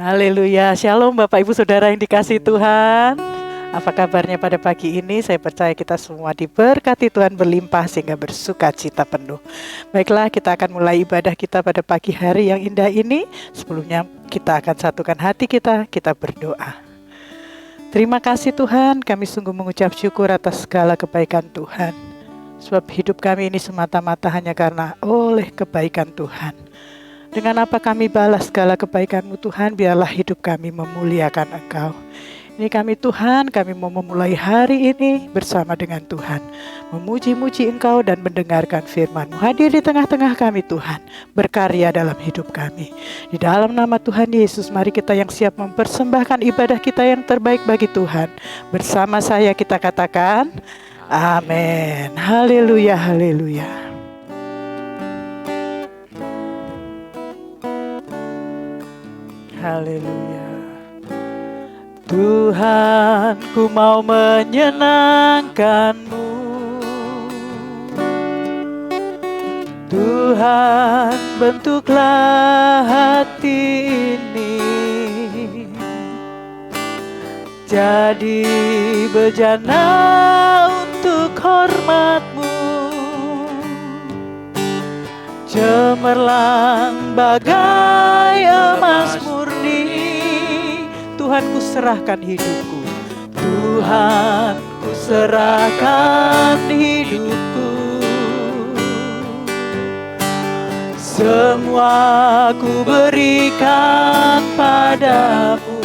Haleluya, Shalom Bapak Ibu Saudara yang dikasihi Tuhan. Apa kabarnya pada pagi ini? Saya percaya kita semua diberkati Tuhan berlimpah sehingga bersuka cita penuh. Baiklah, kita akan mulai ibadah kita pada pagi hari yang indah ini. Sebelumnya kita akan satukan hati kita berdoa. Terima kasih Tuhan, kami sungguh mengucap syukur atas segala kebaikan Tuhan. Sebab hidup kami ini semata-mata hanya karena oleh kebaikan Tuhan. Dengan apa kami balas segala kebaikan-Mu Tuhan, biarlah hidup kami memuliakan Engkau. Ini kami Tuhan, kami mau memulai hari ini bersama dengan Tuhan. Memuji-muji Engkau dan mendengarkan firman-Mu. Hadir di tengah-tengah kami Tuhan, berkarya dalam hidup kami. Di dalam nama Tuhan Yesus, mari kita yang siap mempersembahkan ibadah kita yang terbaik bagi Tuhan. Bersama saya kita katakan, amin. Haleluya, haleluya. Haleluya. Tuhan, ku mau menyenangkan-Mu. Tuhan, bentuklah hati ini jadi bejana untuk hormat-Mu. Cemerlang bagai emas murni, Tuhan ku serahkan hidupku. Tuhan ku serahkan hidupku. Semua ku berikan padamu.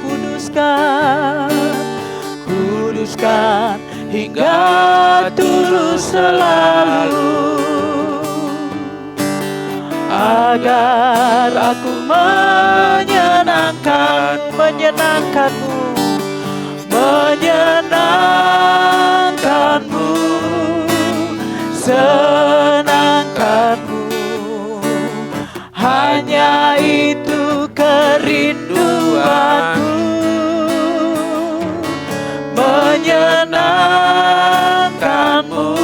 Kuduskan, kuduskan hingga tulus selalu. Agar aku menyenangkan-Mu, senangkan-Mu. Hanya itu kerinduanku, menyenangkan-Mu,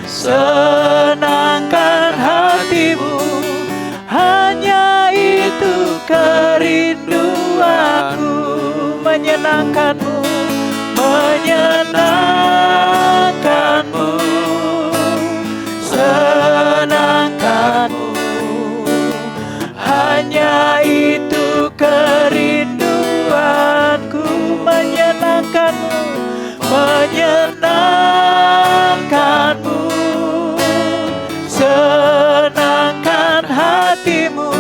senangkan hatimu. Hanya itu kerinduanku, menyenangkan-Mu, menyenangkan-Mu, senangkan-Mu. Hanya itu kerinduanku, menyenangkan-Mu, menyenangkan-Mu, senangkan hatimu.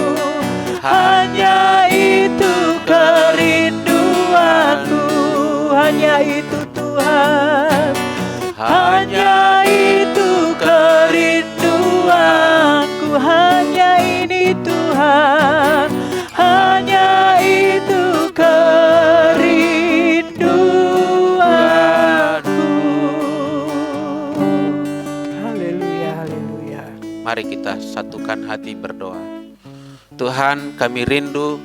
Hanya itu kerinduanku, hanya itu Tuhan, hanya itu kerinduanku. Hanya ini Tuhan, hanya itu kerinduanku. Haleluya, haleluya. Mari kita satukan hati berdoa. Tuhan, kami rindu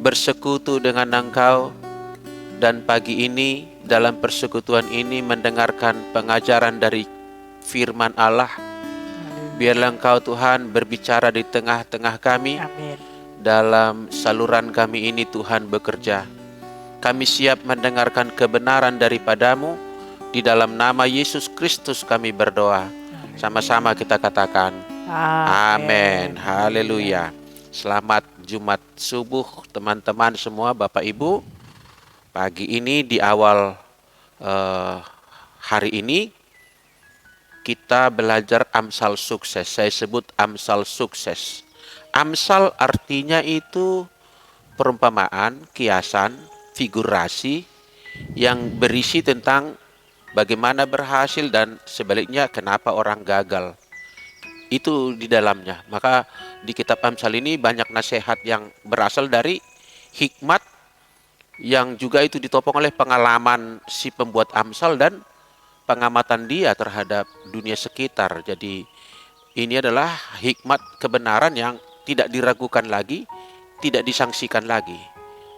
bersekutu dengan Engkau, dan pagi ini dalam persekutuan ini mendengarkan pengajaran dari firman Allah. Biarlah Engkau Tuhan berbicara di tengah-tengah kami. Amin. Dalam saluran kami ini Tuhan bekerja. Kami siap mendengarkan kebenaran daripada-Mu. Di dalam nama Yesus Kristus kami berdoa. Sama-sama kita katakan amin. Haleluya. Selamat Jumat subuh teman-teman semua, Bapak Ibu. Pagi ini di awal hari ini kita belajar Amsal sukses. Saya sebut Amsal sukses. Amsal artinya itu perumpamaan, kiasan, figurasi yang berisi tentang bagaimana berhasil dan sebaliknya kenapa orang gagal. Itu di dalamnya. Maka di kitab Amsal ini banyak nasihat yang berasal dari hikmat yang juga itu ditopang oleh pengalaman si pembuat Amsal dan pengamatan dia terhadap dunia sekitar. Jadi ini adalah hikmat kebenaran yang tidak diragukan lagi, tidak disangsikan lagi.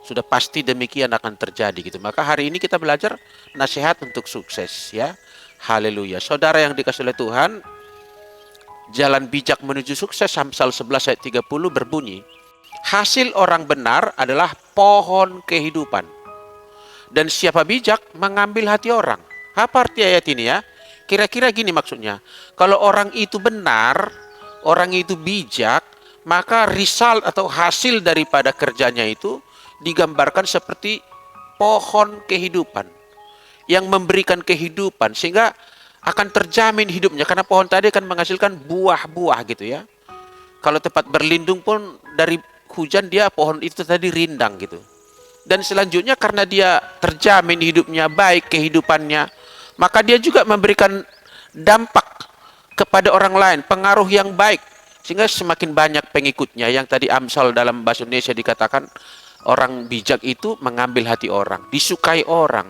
Sudah pasti demikian akan terjadi gitu. Maka hari ini kita belajar nasihat untuk sukses ya. Haleluya. Saudara yang dikasihi oleh Tuhan, jalan bijak menuju sukses, Amsal 11 ayat 30 berbunyi, Hasil orang benar adalah pohon kehidupan. Dan siapa bijak mengambil hati orang. Apa arti ayat ini ya? Kira-kira gini maksudnya. Kalau orang itu benar, orang itu bijak, maka result atau hasil daripada kerjanya itu digambarkan seperti pohon kehidupan yang memberikan kehidupan, sehingga akan terjamin hidupnya, karena pohon tadi akan menghasilkan buah-buah gitu ya. Kalau tempat berlindung pun dari hujan, dia pohon itu tadi rindang gitu. Dan selanjutnya karena dia terjamin hidupnya baik, kehidupannya, maka dia juga memberikan dampak kepada orang lain, pengaruh yang baik, sehingga semakin banyak pengikutnya. Yang tadi Amsal dalam bahasa Indonesia dikatakan orang bijak itu mengambil hati orang, disukai orang,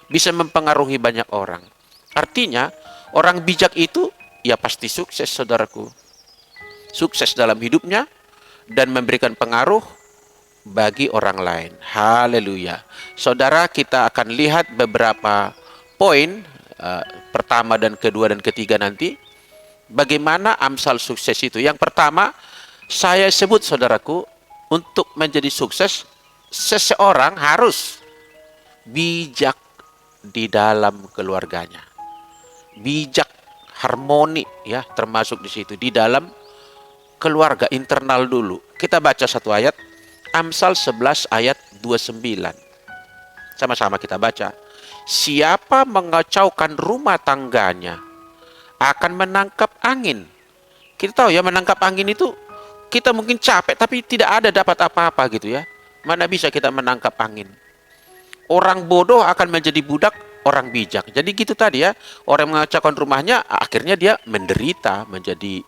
bisa mempengaruhi banyak orang. Artinya orang bijak itu ya pasti sukses, saudaraku. Sukses dalam hidupnya dan memberikan pengaruh bagi orang lain. Haleluya. Saudara, kita akan lihat beberapa poin, pertama dan kedua dan ketiga nanti, bagaimana Amsal sukses itu. Yang pertama, saya sebut saudaraku, untuk menjadi sukses, seseorang harus bijak di dalam keluarganya. Bijak, harmoni ya, termasuk di situ, di dalam keluarga internal dulu. Kita baca satu ayat, Amsal 11 ayat 29. Sama-sama kita baca. Siapa mengacaukan rumah tangganya akan menangkap angin. Kita tahu ya, menangkap angin itu kita mungkin capek tapi tidak ada dapat apa-apa gitu ya. Mana bisa kita menangkap angin. Orang bodoh akan menjadi budak orang bijak. Jadi gitu tadi ya, orang yang mengacaukan rumahnya akhirnya dia menderita, menjadi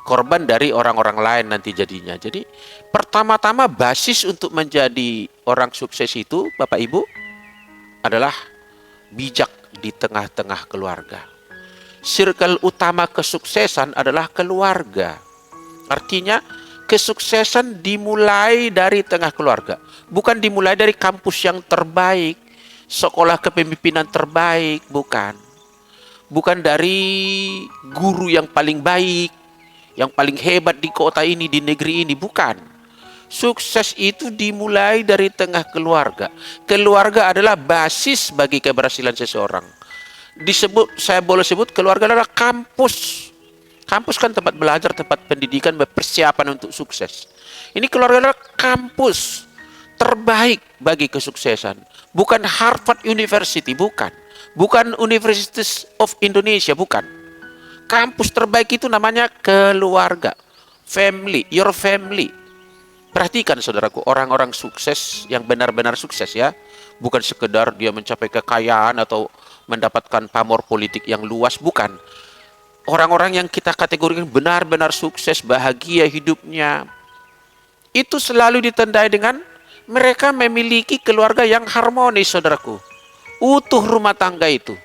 korban dari orang-orang lain nanti jadinya. Jadi pertama-tama basis untuk menjadi orang sukses itu, Bapak Ibu, adalah bijak di tengah-tengah keluarga. Circle utama kesuksesan adalah keluarga. Artinya kesuksesan dimulai dari tengah keluarga. Bukan dimulai dari kampus yang terbaik, sekolah kepemimpinan terbaik, bukan. Bukan dari guru yang paling baik, yang paling hebat di kota ini, di negeri ini, bukan. Sukses itu dimulai dari tengah keluarga. Keluarga adalah basis bagi keberhasilan seseorang. Saya boleh sebut keluarga adalah kampus. Kampus kan tempat belajar, tempat pendidikan, persiapan untuk sukses. Ini keluarga adalah kampus terbaik bagi kesuksesan. Bukan Harvard University, bukan. Bukan University of Indonesia, bukan. Kampus terbaik itu namanya keluarga. Family, your family. Perhatikan saudaraku, orang-orang sukses yang benar-benar sukses ya. Bukan sekedar dia mencapai kekayaan atau mendapatkan pamor politik yang luas, bukan. Orang-orang yang kita kategorikan benar-benar sukses, bahagia hidupnya, itu selalu ditandai dengan mereka memiliki keluarga yang harmonis, saudaraku. Utuh rumah tangga itu.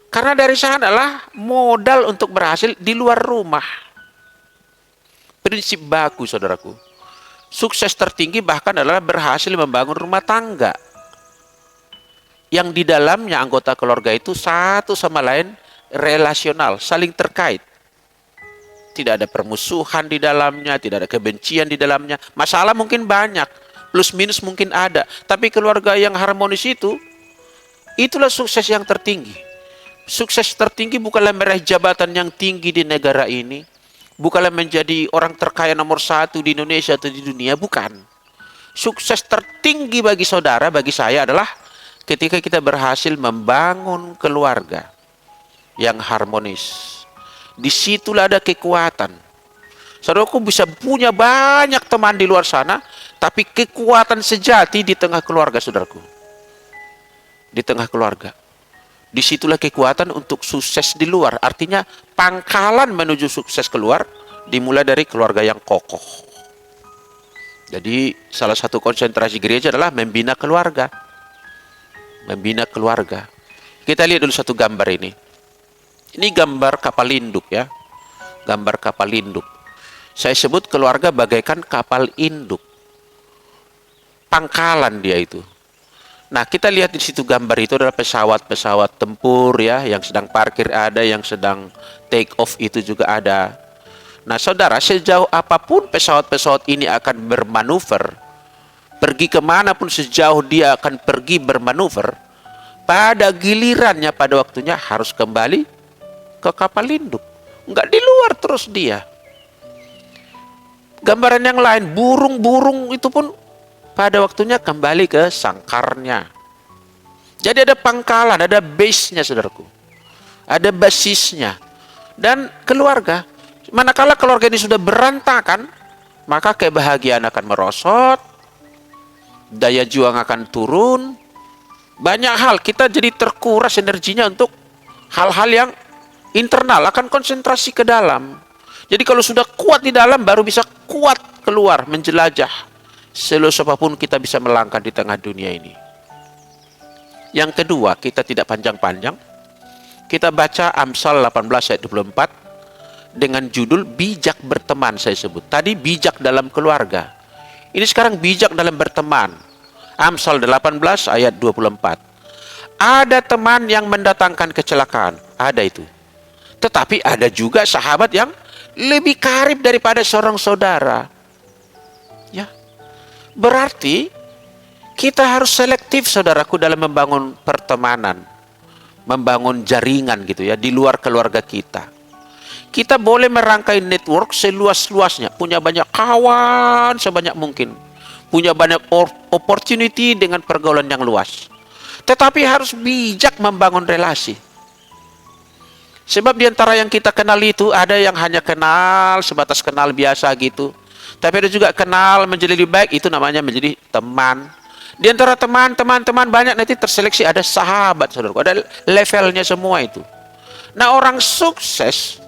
Karena dari sana adalah modal untuk berhasil di luar rumah. Prinsip baku, saudaraku. Sukses tertinggi bahkan adalah berhasil membangun rumah tangga yang di dalamnya anggota keluarga itu satu sama lain relasional, saling terkait. Tidak ada permusuhan di dalamnya, tidak ada kebencian di dalamnya. Masalah mungkin banyak, plus minus mungkin ada, tapi keluarga yang harmonis itu, itulah sukses yang tertinggi. Sukses tertinggi bukanlah meraih jabatan yang tinggi di negara ini, bukanlah menjadi orang terkaya nomor 1 di Indonesia atau di dunia, bukan. Sukses tertinggi bagi saudara, bagi saya adalah ketika kita berhasil membangun keluarga yang harmonis. Disitulah ada kekuatan. Saudaraku bisa punya banyak teman di luar sana, tapi kekuatan sejati di tengah keluarga, saudaraku. Di tengah keluarga. Disitulah kekuatan untuk sukses di luar. Artinya pangkalan menuju sukses keluar dimulai dari keluarga yang kokoh. Jadi salah satu konsentrasi gereja adalah membina keluarga. Membina keluarga. Kita lihat dulu satu gambar ini. Ini gambar kapal induk ya. Gambar kapal induk. Saya sebut keluarga bagaikan kapal induk. Pangkalan dia itu. Nah, kita lihat di situ gambar itu adalah pesawat-pesawat tempur ya, yang sedang parkir ada, yang sedang take off itu juga ada. Nah saudara, sejauh apapun pesawat-pesawat ini akan bermanuver, pergi kemanapun sejauh dia akan pergi bermanuver, pada gilirannya, pada waktunya harus kembali ke kapal induk. Enggak di luar terus dia. Gambaran yang lain, burung-burung itu pun pada waktunya kembali ke sangkarnya. Jadi ada pangkalan, ada base-nya saudaraku. Ada basisnya. Dan keluarga. Manakala keluarga ini sudah berantakan, maka kebahagiaan akan merosot, daya juang akan turun, banyak hal kita jadi terkuras energinya untuk hal-hal yang internal, akan konsentrasi ke dalam. Jadi kalau sudah kuat di dalam, baru bisa kuat keluar, menjelajah. Seluas apapun kita bisa melangkah di tengah dunia ini. Yang kedua, kita tidak panjang-panjang. Kita baca Amsal 18 ayat 24 dengan judul bijak berteman saya sebut. Tadi bijak dalam keluarga. Ini sekarang bijak dalam berteman. Amsal 18 ayat 24. Ada teman yang mendatangkan kecelakaan. Ada itu. Tetapi ada juga sahabat yang lebih karib daripada seorang saudara. Ya. Berarti kita harus selektif saudaraku dalam membangun pertemanan. Membangun jaringan gitu ya di luar keluarga kita. Kita boleh merangkai network seluas-luasnya, punya banyak kawan sebanyak mungkin, punya banyak opportunity dengan pergaulan yang luas. Tetapi harus bijak membangun relasi. Sebab di antara yang kita kenal itu ada yang hanya kenal sebatas kenal biasa gitu. Tapi ada juga kenal menjadi lebih baik, itu namanya menjadi teman. Di antara teman-teman banyak nanti terseleksi ada sahabat saudaraku, ada levelnya semua itu. Nah, orang sukses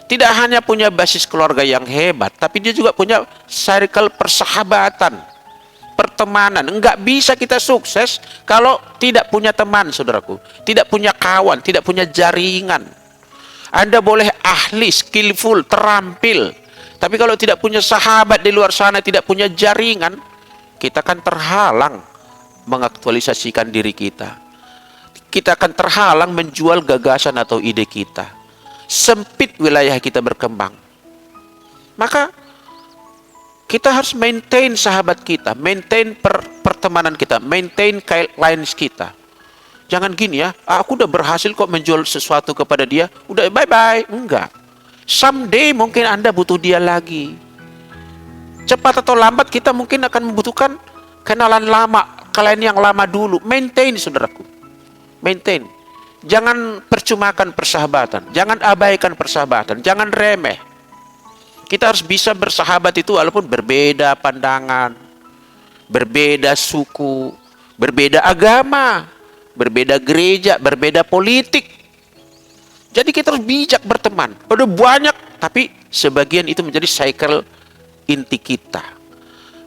tidak hanya punya basis keluarga yang hebat, tapi dia juga punya circle persahabatan, pertemanan. Enggak bisa kita sukses kalau tidak punya teman, saudaraku. Tidak punya kawan, tidak punya jaringan. Anda boleh ahli, skillful, terampil. Tapi kalau tidak punya sahabat di luar sana, tidak punya jaringan, kita akan terhalang mengaktualisasikan diri kita. Kita akan terhalang menjual gagasan atau ide kita. Sempit wilayah kita berkembang. Maka kita harus maintain sahabat kita, maintain pertemanan kita, maintain lines kita. Jangan gini ya, aku udah berhasil kok menjual sesuatu kepada dia, udah bye-bye. Enggak. Someday mungkin Anda butuh dia lagi. Cepat atau lambat kita mungkin akan membutuhkan kenalan lama, kalian yang lama dulu. Maintain saudaraku. Maintain. Jangan percumakan persahabatan, jangan abaikan persahabatan, jangan remeh. Kita harus bisa bersahabat itu walaupun berbeda pandangan, berbeda suku, berbeda agama, berbeda gereja, berbeda politik. Jadi kita harus bijak berteman. Udah banyak, tapi sebagian itu menjadi cycle inti kita.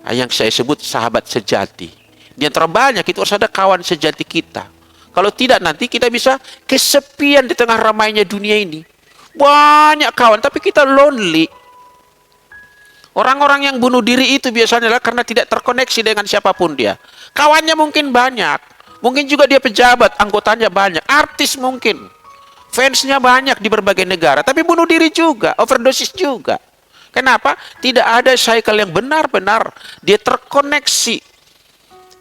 Yang saya sebut sahabat sejati. Di antara banyak itu harus ada kawan sejati kita. Kalau tidak nanti kita bisa kesepian di tengah ramainya dunia ini. Banyak kawan, tapi kita lonely. Orang-orang yang bunuh diri itu biasanya adalah karena tidak terkoneksi dengan siapapun dia. Kawannya mungkin banyak. Mungkin juga dia pejabat, anggotanya banyak. Artis mungkin. Fansnya banyak di berbagai negara. Tapi bunuh diri juga, overdosis juga. Kenapa? Tidak ada cycle yang benar-benar dia terkoneksi.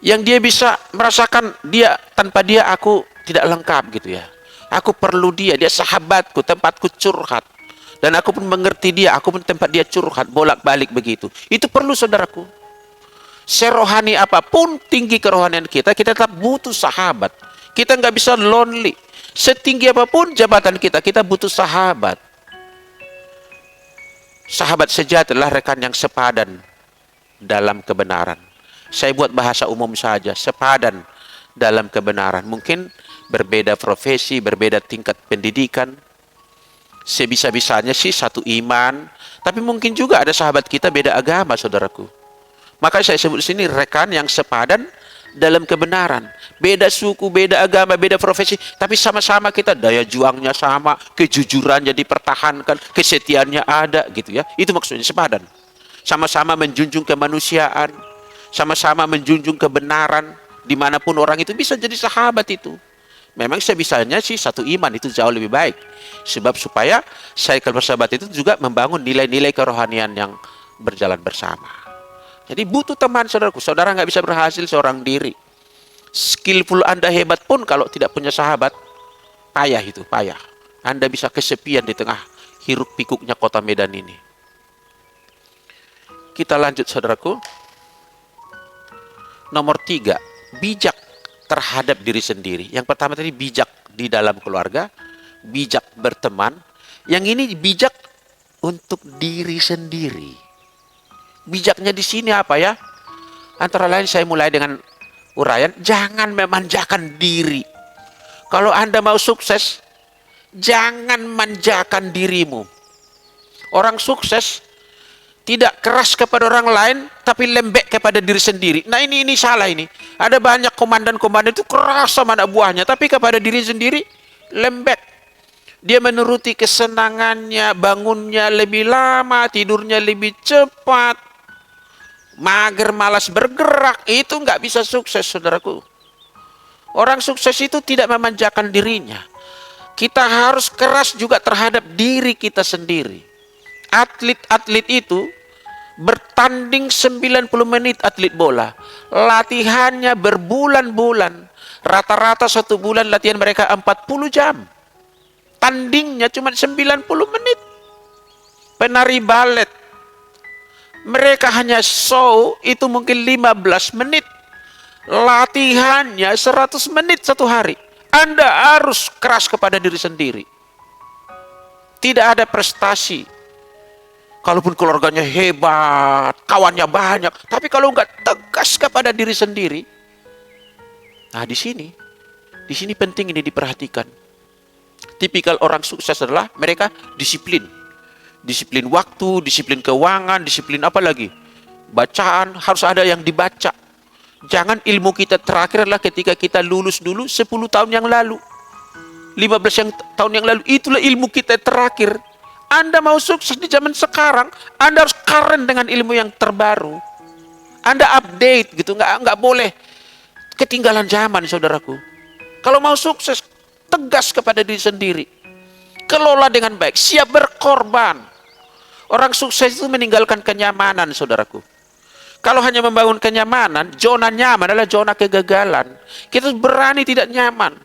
Yang dia bisa merasakan dia, tanpa dia aku tidak lengkap gitu ya. Aku perlu dia, dia sahabatku, tempatku curhat. Dan aku pun mengerti dia, aku pun tempat dia curhat, bolak-balik begitu. Itu perlu saudaraku. Serohani apapun tinggi kerohanian kita tetap butuh sahabat. Kita nggak bisa lonely. Setinggi apapun jabatan kita butuh sahabat. Sahabat sejati adalah rekan yang sepadan dalam kebenaran. Saya buat bahasa umum saja, sepadan dalam kebenaran. Mungkin berbeda profesi, berbeda tingkat pendidikan. Sebisa-bisanya sih satu iman, tapi mungkin juga ada sahabat kita beda agama, saudaraku. Maka saya sebut di sini rekan yang sepadan dalam kebenaran. Beda suku, beda agama, beda profesi, tapi sama-sama kita daya juangnya sama, kejujurannya dipertahankan, kesetiaannya ada gitu ya. Itu maksudnya sepadan. Sama-sama menjunjung kemanusiaan, sama-sama menjunjung kebenaran, dimanapun orang itu bisa jadi sahabat itu. Memang sebisanya sih satu iman itu jauh lebih baik. Sebab supaya cycle bersahabat itu juga membangun nilai-nilai kerohanian yang berjalan bersama. Jadi butuh teman, saudaraku. Saudara nggak bisa berhasil seorang diri. Skillful Anda hebat pun kalau tidak punya sahabat, payah itu, payah. Anda bisa kesepian di tengah hiruk pikuknya kota Medan ini. Kita lanjut, saudaraku. Nomor 3, bijak terhadap diri sendiri. Yang pertama tadi bijak di dalam keluarga, bijak berteman. Yang ini bijak untuk diri sendiri. Bijaknya di sini apa ya? Antara lain saya mulai dengan uraian, jangan memanjakan diri. Kalau Anda mau sukses, jangan manjakan dirimu. Orang sukses tidak keras kepada orang lain, tapi lembek kepada diri sendiri. Nah ini salah ini. Ada banyak komandan-komandan itu keras sama anak buahnya, tapi kepada diri sendiri lembek. Dia menuruti kesenangannya, bangunnya lebih lama, tidurnya lebih cepat, mager, malas bergerak. Itu nggak bisa sukses, saudaraku. Orang sukses itu tidak memanjakan dirinya. Kita harus keras juga terhadap diri kita sendiri. Atlet-atlet itu bertanding 90 menit atlet bola. Latihannya berbulan-bulan. Rata-rata 1 bulan latihan mereka 40 jam. Tandingnya cuma 90 menit. Penari balet, mereka hanya show itu mungkin 15 menit. Latihannya 100 menit 1 hari. Anda harus keras kepada diri sendiri. Tidak ada prestasi. Kalaupun keluarganya hebat, kawannya banyak, tapi kalau nggak tegas kepada diri sendiri, nah di sini penting ini diperhatikan. Tipikal orang sukses adalah mereka disiplin, disiplin waktu, disiplin keuangan, disiplin apa lagi? Bacaan harus ada yang dibaca. Jangan ilmu kita terakhir adalah ketika kita lulus dulu 10 tahun yang lalu, 15 tahun yang lalu, itulah ilmu kita terakhir. Anda mau sukses di zaman sekarang, Anda harus keren dengan ilmu yang terbaru. Anda update gitu, nggak boleh ketinggalan zaman, saudaraku. Kalau mau sukses, tegas kepada diri sendiri. Kelola dengan baik, siap berkorban. Orang sukses itu meninggalkan kenyamanan, saudaraku. Kalau hanya membangun kenyamanan, zona nyaman adalah zona kegagalan. Kita berani tidak nyaman.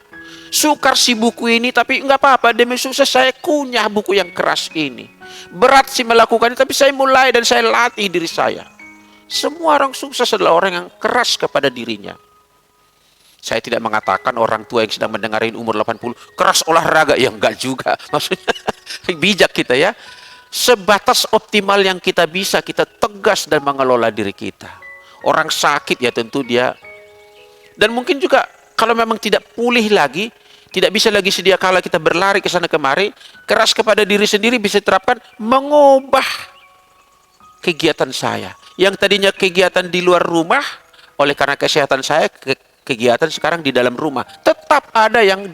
Sukar si buku ini, tapi enggak apa-apa, demi sukses saya kunyah buku yang keras ini. Berat sih melakukannya, tapi saya mulai dan saya latih diri saya. Semua orang sukses adalah orang yang keras kepada dirinya. Saya tidak mengatakan orang tua yang sedang mendengarin umur 80 keras olahraga, ya enggak juga. Maksudnya bijak kita ya. Sebatas optimal yang kita bisa, kita tegas dan mengelola diri kita. Orang sakit ya tentu dia. Dan mungkin juga kalau memang tidak pulih lagi, tidak bisa lagi sedia kala kita berlari ke sana kemari, keras kepada diri sendiri bisa diterapkan, mengubah kegiatan saya. Yang tadinya kegiatan di luar rumah, oleh karena kesehatan saya, kegiatan sekarang di dalam rumah. Tetap ada yang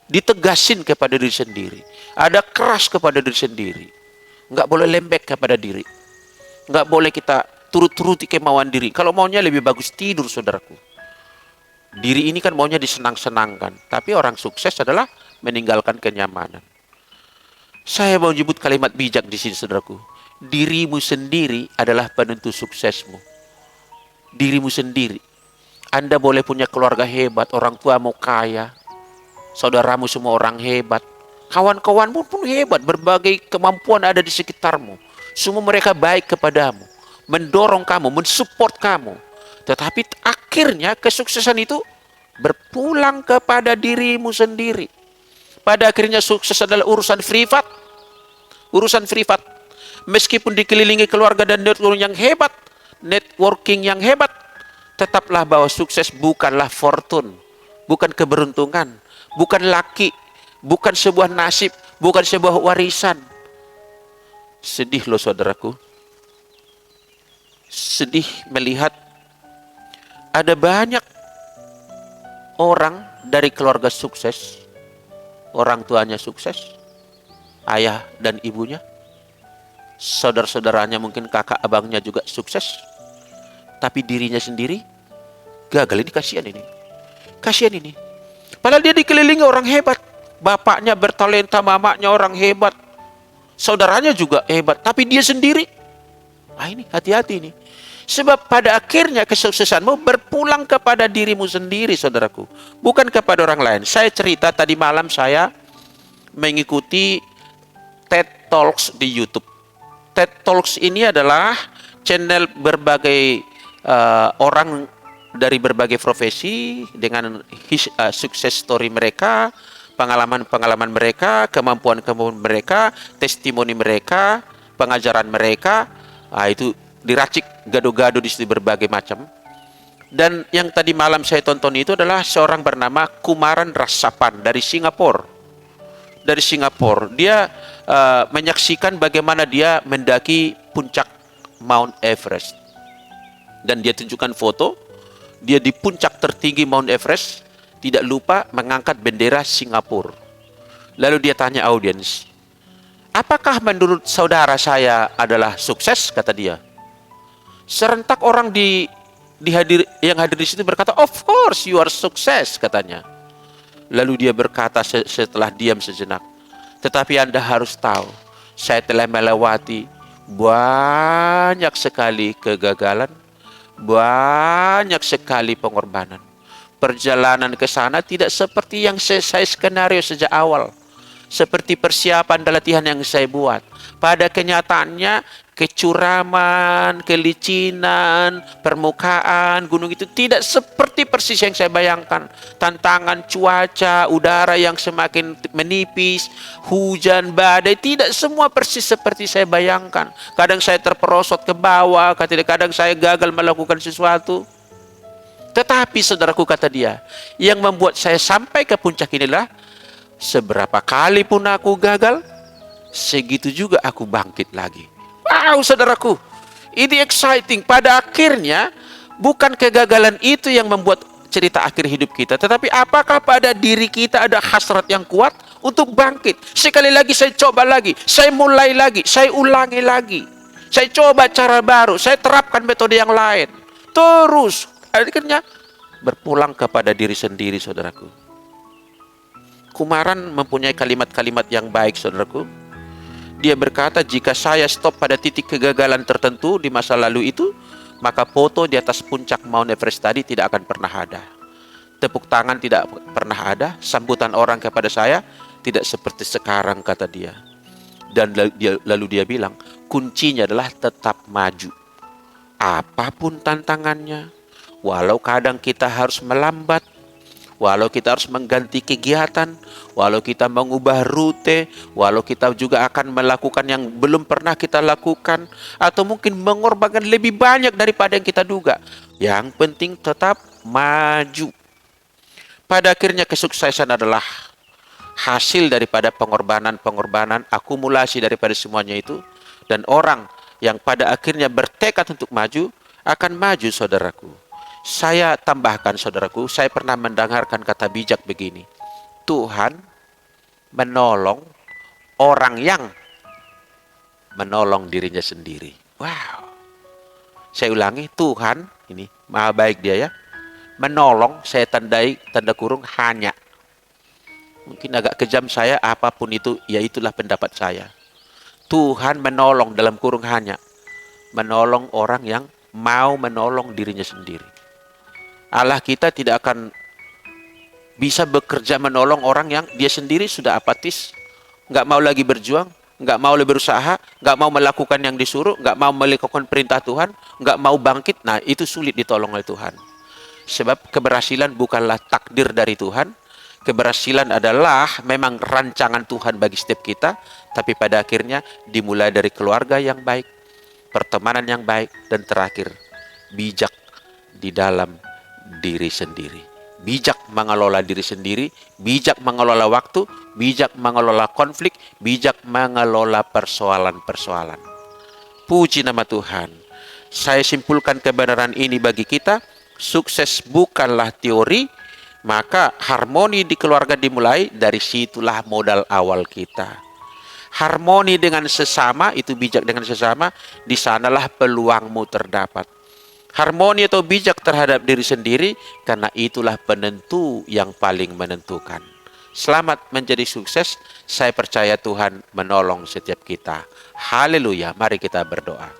ditegasin kepada diri sendiri. Ada keras kepada diri sendiri. Enggak boleh lembek kepada diri. Enggak boleh kita turut-turuti kemauan diri. Kalau maunya lebih bagus tidur, saudaraku. Diri ini kan maunya disenang-senangkan, tapi orang sukses adalah meninggalkan kenyamanan. Saya mau nyebut kalimat bijak di sini, saudaraku. Dirimu sendiri adalah penentu suksesmu. Dirimu sendiri. Anda boleh punya keluarga hebat, orang tuamu kaya, saudaramu semua orang hebat, kawan-kawanmu pun hebat, berbagai kemampuan ada di sekitarmu. Semua mereka baik kepadamu, mendorong kamu, mensupport kamu. Tetapi akhirnya kesuksesan itu berpulang kepada dirimu sendiri. Pada akhirnya sukses adalah urusan privat. Urusan privat. Meskipun dikelilingi keluarga dan networking yang hebat, tetaplah bahwa sukses bukanlah fortune, bukan keberuntungan, bukan laki, bukan sebuah nasib, bukan sebuah warisan. Sedih loh saudaraku. Sedih melihat ada banyak orang dari keluarga sukses, orang tuanya sukses, ayah dan ibunya, saudara-saudaranya mungkin kakak abangnya juga sukses, tapi dirinya sendiri gagal. Ini kasihan ini. Kasihan ini. Padahal dia dikelilingi orang hebat. Bapaknya bertalenta, mamanya orang hebat. Saudaranya juga hebat. Tapi dia sendiri. Ah, ini hati-hati nih. Sebab pada akhirnya kesuksesanmu berpulang kepada dirimu sendiri, saudaraku. Bukan kepada orang lain. Saya cerita tadi malam saya mengikuti TED Talks di YouTube. TED Talks ini adalah channel berbagai orang dari berbagai profesi dengan sukses story mereka, pengalaman-pengalaman mereka, kemampuan-kemampuan mereka, testimoni mereka, pengajaran mereka. Nah, itu diracik gado-gado di situ berbagai macam. Dan yang tadi malam saya tonton itu adalah seorang bernama Kumaran Rasapan dari Singapura. Dari Singapura, dia menyaksikan bagaimana dia mendaki puncak Mount Everest. Dan dia tunjukkan foto, dia di puncak tertinggi Mount Everest, tidak lupa mengangkat bendera Singapura. Lalu dia tanya audiens, apakah menurut saudara saya adalah sukses? Kata dia. Serentak orang yang hadir di situ berkata, of course you are success, katanya. Lalu dia berkata setelah diam sejenak, tetapi Anda harus tahu, saya telah melewati banyak sekali kegagalan, banyak sekali pengorbanan. Perjalanan ke sana tidak seperti yang saya skenario sejak awal. Seperti persiapan dan latihan yang saya buat. Pada kenyataannya, kecuraman, kelicinan, permukaan gunung itu tidak seperti persis yang saya bayangkan. Tantangan cuaca, udara yang semakin menipis, hujan, badai, tidak semua persis seperti saya bayangkan. Kadang saya terperosot ke bawah, kadang saya gagal melakukan sesuatu. Tetapi saudaraku, kata dia, yang membuat saya sampai ke puncak inilah, seberapa kali pun aku gagal, segitu juga aku bangkit lagi. Wow, saudaraku, ini exciting. Pada akhirnya, bukan kegagalan itu yang membuat cerita akhir hidup kita, tetapi apakah pada diri kita ada hasrat yang kuat untuk bangkit. Sekali lagi saya coba lagi, saya mulai lagi, saya ulangi lagi. Saya coba cara baru, saya terapkan metode yang lain. Terus, akhirnya berpulang kepada diri sendiri, saudaraku. Kumaran mempunyai kalimat-kalimat yang baik, saudaraku. Dia berkata, jika saya stop pada titik kegagalan tertentu di masa lalu itu, maka foto di atas puncak Mount Everest tadi tidak akan pernah ada. Tepuk tangan tidak pernah ada, sambutan orang kepada saya tidak seperti sekarang, kata dia. Dan lalu dia bilang, kuncinya adalah tetap maju. Apapun tantangannya, walau kadang kita harus melambat, walau kita harus mengganti kegiatan, walau kita mengubah rute, walau kita juga akan melakukan yang belum pernah kita lakukan, atau mungkin mengorbankan lebih banyak daripada yang kita duga. Yang penting tetap maju. Pada akhirnya kesuksesan adalah hasil daripada pengorbanan, akumulasi daripada semuanya itu. Dan orang yang pada akhirnya bertekad untuk maju, akan maju, saudaraku. Saya tambahkan, saudaraku, saya pernah mendengarkan kata bijak begini. Tuhan menolong orang yang menolong dirinya sendiri. Wow. Saya ulangi, Tuhan, ini maha baik dia ya. Menolong, saya tandai, tanda kurung, hanya. Mungkin agak kejam saya, apapun itu, ya itulah pendapat saya. Tuhan menolong dalam kurung hanya. Menolong orang yang mau menolong dirinya sendiri. Allah kita tidak akan bisa bekerja menolong orang yang dia sendiri sudah apatis, nggak mau lagi berjuang, nggak mau lebih berusaha, nggak mau melakukan yang disuruh, nggak mau melakukan perintah Tuhan, nggak mau bangkit. Nah, itu sulit ditolong oleh Tuhan. Sebab keberhasilan bukanlah takdir dari Tuhan. Keberhasilan adalah memang rancangan Tuhan bagi setiap kita, tapi pada akhirnya dimulai dari keluarga yang baik, pertemanan yang baik, dan terakhir bijak di dalam diri sendiri. Bijak mengelola diri sendiri, bijak mengelola waktu, bijak mengelola konflik, bijak mengelola persoalan-persoalan. Puji nama Tuhan. Saya simpulkan kebenaran ini bagi kita, sukses bukanlah teori, maka harmoni di keluarga dimulai, dari situlah modal awal kita. Harmoni dengan sesama, itu bijak dengan sesama, di sanalah peluangmu terdapat. Harmoni atau bijak terhadap diri sendiri, karena itulah penentu yang paling menentukan. Selamat menjadi sukses, saya percaya Tuhan menolong setiap kita. Haleluya, mari kita berdoa.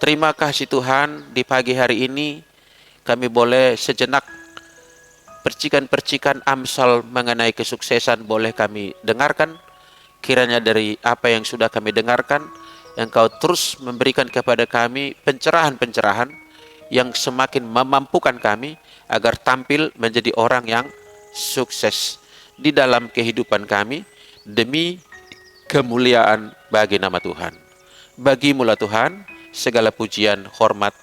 Terima kasih Tuhan, di pagi hari ini kami boleh sejenak percikan-percikan Amsal mengenai kesuksesan boleh kami dengarkan. Kiranya dari apa yang sudah kami dengarkan, Engkau terus memberikan kepada kami pencerahan-pencerahan yang semakin memampukan kami agar tampil menjadi orang yang sukses di dalam kehidupan kami demi kemuliaan bagi nama Tuhan. Bagimulah Tuhan segala pujian, hormat,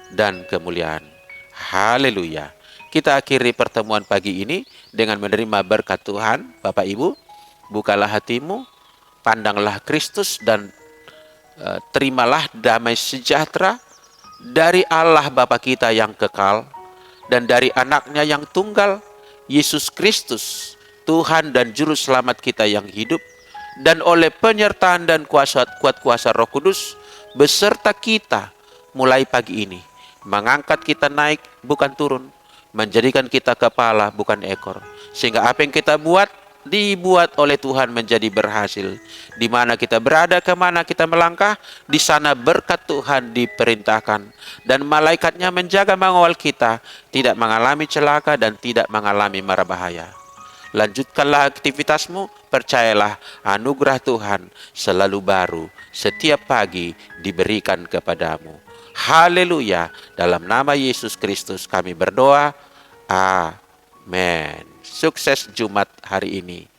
dan kemuliaan. Haleluya. Kita akhiri pertemuan pagi ini dengan menerima berkat Tuhan. Bapak Ibu, bukalah hatimu, pandanglah Kristus, dan terimalah damai sejahtera dari Allah Bapa kita yang kekal dan dari anaknya yang tunggal, Yesus Kristus, Tuhan dan Juru Selamat kita yang hidup, dan oleh penyertaan dan kuat kuasa Roh Kudus beserta kita mulai pagi ini, mengangkat kita naik bukan turun, menjadikan kita kepala bukan ekor, sehingga apa yang kita buat dibuat oleh Tuhan menjadi berhasil. Di mana kita berada, kemana kita melangkah, di sana berkat Tuhan diperintahkan, dan malaikatnya menjaga mengawal kita, tidak mengalami celaka dan tidak mengalami mara bahaya. Lanjutkanlah aktivitasmu, percayalah anugerah Tuhan selalu baru, setiap pagi diberikan kepadamu. Haleluya, dalam nama Yesus Kristus kami berdoa, amin. Sukses Jumat hari ini.